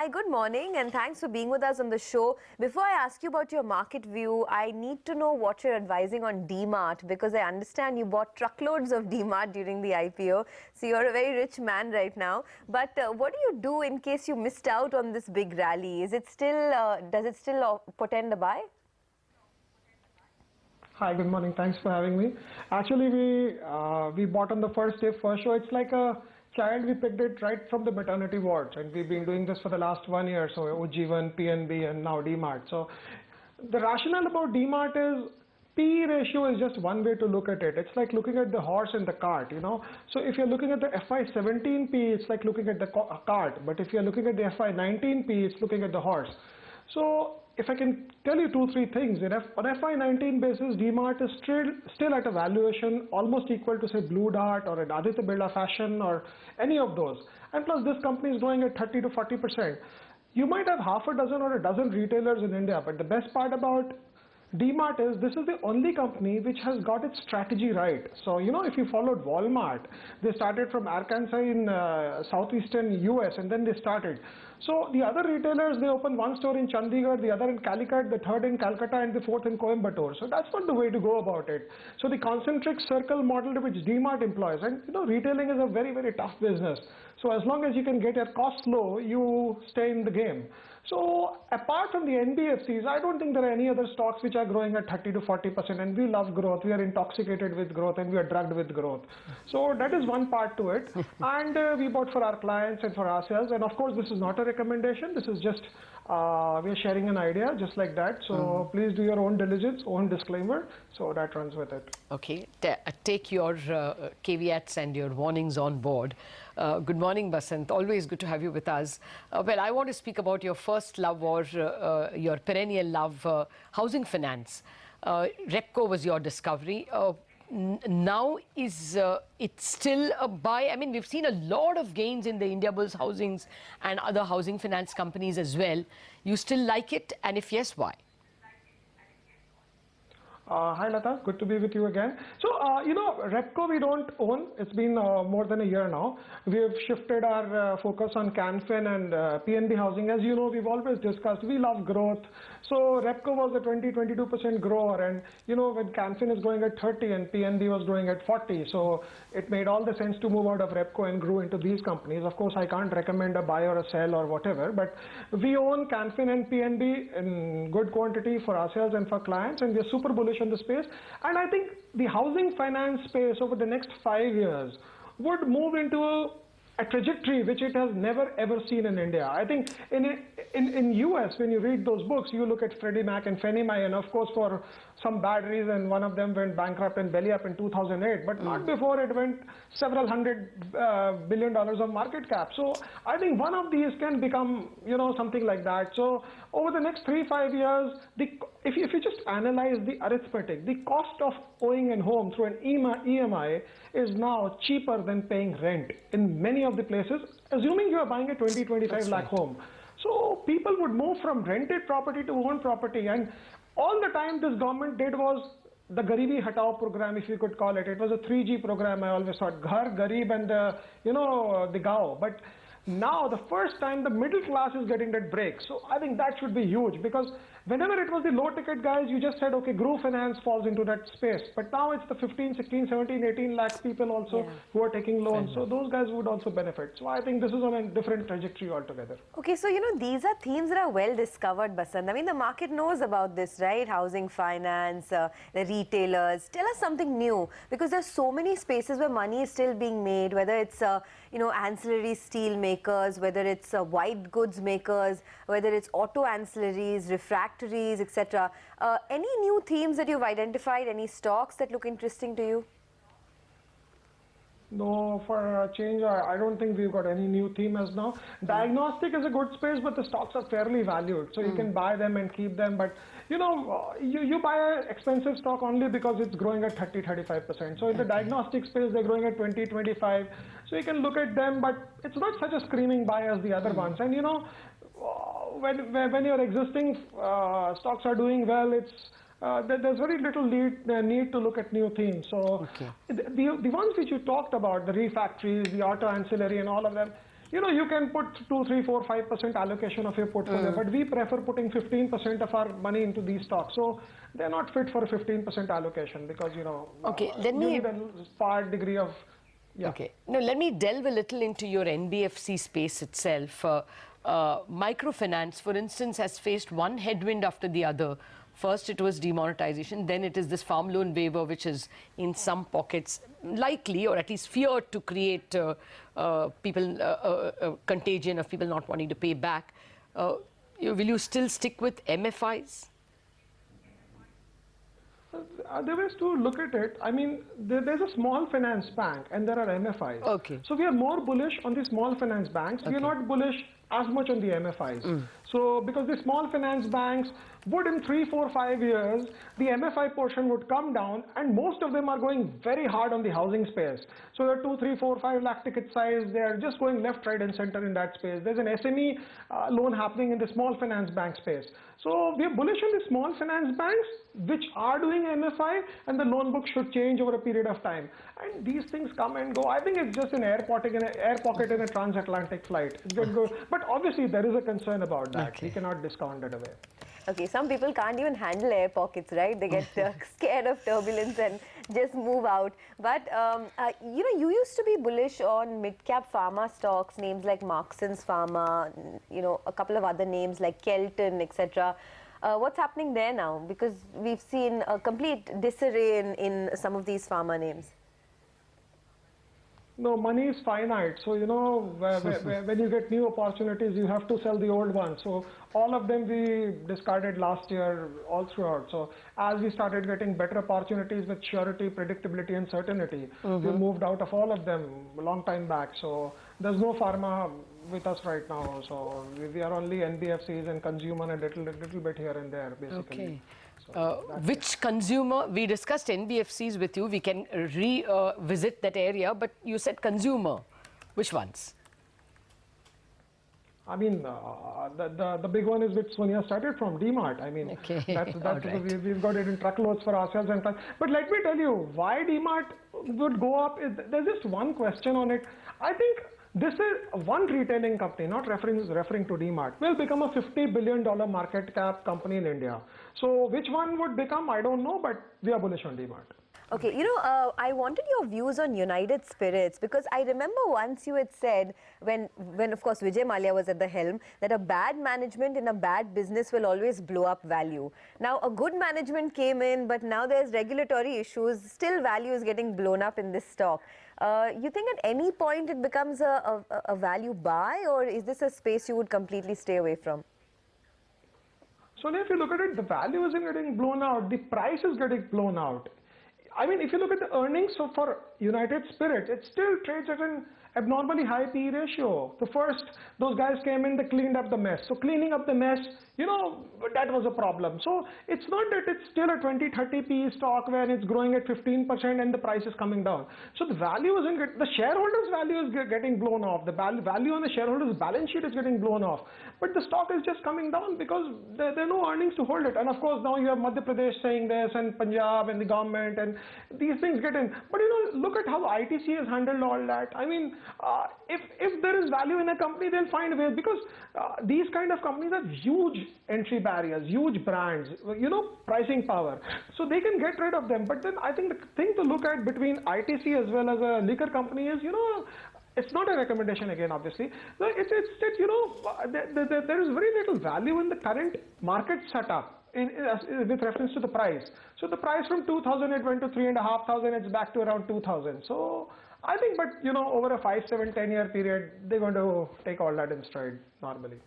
Hi, good morning, and thanks for being with us on the show. Before I ask you about your market view, I need to know what you're advising on D-Mart, because I understand you bought truckloads of D-Mart during the IPO. So you're a very rich man right now. But what do you do in case you missed out on this big rally? Is it still, does it still portend a buy? Hi, good morning. Thanks for having me. Actually, we bought on the first day, first show. It's like a child. We picked it right from the maternity wards, and we've been doing this for the last 1 year. So OG1, PNB, and now D-Mart. So the rationale about D-Mart is P/E ratio is just one way to look at it. It's like looking at the horse and the cart, you know. So if you're looking at the FY17 P, it's like looking at the cart. But if you're looking at the FY19 P, it's looking at the horse. So if I can tell you 2-3 things, on FY19 basis, D-Mart is still at a valuation almost equal to say Blue Dart or an Aditya Birla Fashion or any of those. And plus this company is growing at 30 to 40%. You might have half a dozen or a dozen retailers in India, but the best part about D-Mart is this is the only company which has got its strategy right. So, you know, if you followed Walmart, they started from Arkansas in southeastern US, and then they started. So the other retailers, they opened one store in Chandigarh, the other in Calicut, the third in Calcutta, and the fourth in Coimbatore. So that's not the way to go about it. So the concentric circle model which D-Mart employs, and you know, retailing is a very, very tough business. So as long as you can get your costs low, you stay in the game. So apart from the NBFCs, I don't think there are any other stocks which are growing at 30 to 40%, and we love growth. We are intoxicated with growth, and we are drugged with growth. So that is one part to it. And we bought for our clients and for ourselves. And of course, this is not a recommendation. This is just, we are sharing an idea just like that. So please do your own diligence, own disclaimer. So that runs with it. Okay, take your caveats and your warnings on board. Good morning, Basant. Always good to have you with us. Well, I want to speak about your first love or your perennial love, housing finance. Repco was your discovery. Now is it still a buy? I mean, we've seen a lot of gains in the Indiabulls Housings and other housing finance companies as well. You still like it? And if yes, why? Hi Lata, good to be with you again. So, you know, Repco we don't own. It's been more than a year now. We have shifted our focus on Canfin and PNB Housing. As you know, we've always discussed, we love growth. So Repco was a 20-22% grower, and you know, when Canfin is growing at 30 and PNB was growing at 40, so it made all the sense to move out of Repco and grow into these companies. Of course, I can't recommend a buy or a sell or whatever, but we own Canfin and PNB in good quantity for ourselves and for clients, and we're super bullish on the space. And I think the housing finance space over the next 5 years would move into a trajectory which it has never ever seen in India. I think in US, when you read those books, you look at Freddie Mac and Fannie Mae, and of course for some bad reason, one of them went bankrupt and belly up in 2008, but not before it went several $100 billion of market cap. So I think one of these can become, you know, something like that. So over the next 3-5 years, if you just analyze the arithmetic, the cost of owning a home through an EMI is now cheaper than paying rent in many of the places, assuming you are buying a 20-25 lakh home. So people would move from rented property to owned property, and all the time this government did was the Garibi Hatao program, if you could call it. It was a 3G program. I always thought Ghar, Garib, and the Gao. But now the first time the middle class is getting that break. So I think that should be huge, because whenever it was the low ticket guys, you just said, okay, Group Finance falls into that space. But now it's the 15, 16, 17, 18 lakh people also who are taking loans. So those guys would also benefit. So I think this is on a different trajectory altogether. Okay, so you know, these are themes that are well discovered, Basant. I mean, the market knows about this, right? Housing finance, the retailers. Tell us something new, because there's so many spaces where money is still being made, whether it's you know, ancillary steel makers, whether it's white goods makers, whether it's auto ancillaries, refractories, etc. Any new themes that you've identified, any stocks that look interesting to you? No, for a change, I don't think we've got any new theme as now. Diagnostic is a good space, but the stocks are fairly valued. So you can buy them and keep them. But, you know, you buy an expensive stock only because it's growing at 30-35%. So in the diagnostic space, they're growing at 20-25. So you can look at them, but it's not such a screaming buy as the other ones. And, you know, when your existing stocks are doing well, it's there's very little need to look at new themes. So the ones which you talked about, the refactories, the auto ancillary and all of them, you can put 2, 3, 4, 5% allocation of your portfolio, but we prefer putting 15% of our money into these stocks. So they're not fit for a 15% allocation because, Okay, you need a part degree of, Okay. Now, let me delve a little into your NBFC space itself. Microfinance, for instance, has faced one headwind after the other. First, it was demonetization. Then it is this farm loan waiver, which is in some pockets likely, or at least feared to create contagion of people not wanting to pay back. Will you still stick with MFIs? There ways to look at it. I mean, there's a small finance bank and there are MFIs. Okay. So we are more bullish on the small finance banks. We are not bullish as much on the MFIs. So because the small finance banks would in 3, 4, 5 years, the MFI portion would come down and most of them are going very hard on the housing space. So they're 2, 3, 4, 5 lakh ticket size. They're just going left, right and center in that space. There's an SME loan happening in the small finance bank space. So we are bullish on the small finance banks which are doing MFI, and the loan book should change over a period of time. And these things come and go. I think it's just an air pocket in a transatlantic flight. It's going to go. But obviously there is a concern about that. Okay. We cannot discount it away. Okay, some people can't even handle air pockets, right? They get scared of turbulence and just move out. But, you used to be bullish on Midcap Pharma stocks, names like Marksans Pharma, a couple of other names like Kelton, etc. What's happening there now? Because we've seen a complete disarray in some of these pharma names. No, money is finite. So, when you get new opportunities, you have to sell the old ones. So, all of them we discarded last year all throughout. So, as we started getting better opportunities with surety, predictability and certainty, we moved out of all of them a long time back. So, there's no pharma with us right now. So, we are only NBFCs and consumer and a little bit here and there, basically. Okay. Which consumer, we discussed NBFCs with you, we can revisit that area, but you said consumer. Which ones? I mean, the big one is which Sonia started from, D-Mart. I mean, Okay. that's Right. we've got it in truckloads for ourselves. But let me tell you, why D-Mart would go up, there's just one question on it. I think this is one retailing company, not referring to D-Mart, will become a $50 billion market cap company in India. So which one would become, I don't know, but we are bullish on D-Mart. Okay, I wanted your views on United Spirits because I remember once you had said when of course Vijay Mallya was at the helm that a bad management in a bad business will always blow up value. Now a good management came in, but now there's regulatory issues. Still value is getting blown up in this stock. You think at any point it becomes a value buy, or is this a space you would completely stay away from? So if you look at it, the value isn't getting blown out, the price is getting blown out. I mean, if you look at the earnings for United Spirits, it still trades at an abnormally high PE ratio. The first, those guys came in, they cleaned up the mess. So cleaning up the mess, that was a problem. So it's not that it's still a 20, 30 PE stock where it's growing at 15% and the price is coming down. So the value isn't, the shareholders' value is getting blown off. The value on the shareholders' balance sheet is getting blown off. But the stock is just coming down because there are no earnings to hold it. And of course, now you have Madhya Pradesh saying this and Punjab and the government and these things get in. But look at how ITC has handled all that. I mean, if there is value in a company, they'll find ways because these kind of companies have huge entry barriers, huge brands, pricing power. So they can get rid of them. But then I think the thing to look at between ITC as well as a liquor company is, it's not a recommendation again, obviously. It's that, there is very little value in the current market setup with reference to the price. So the price from 2,000, it went to 3,500, it's back to around 2,000. So I think, but over a 5, 7, 10 year period, they're going to take all that in stride normally.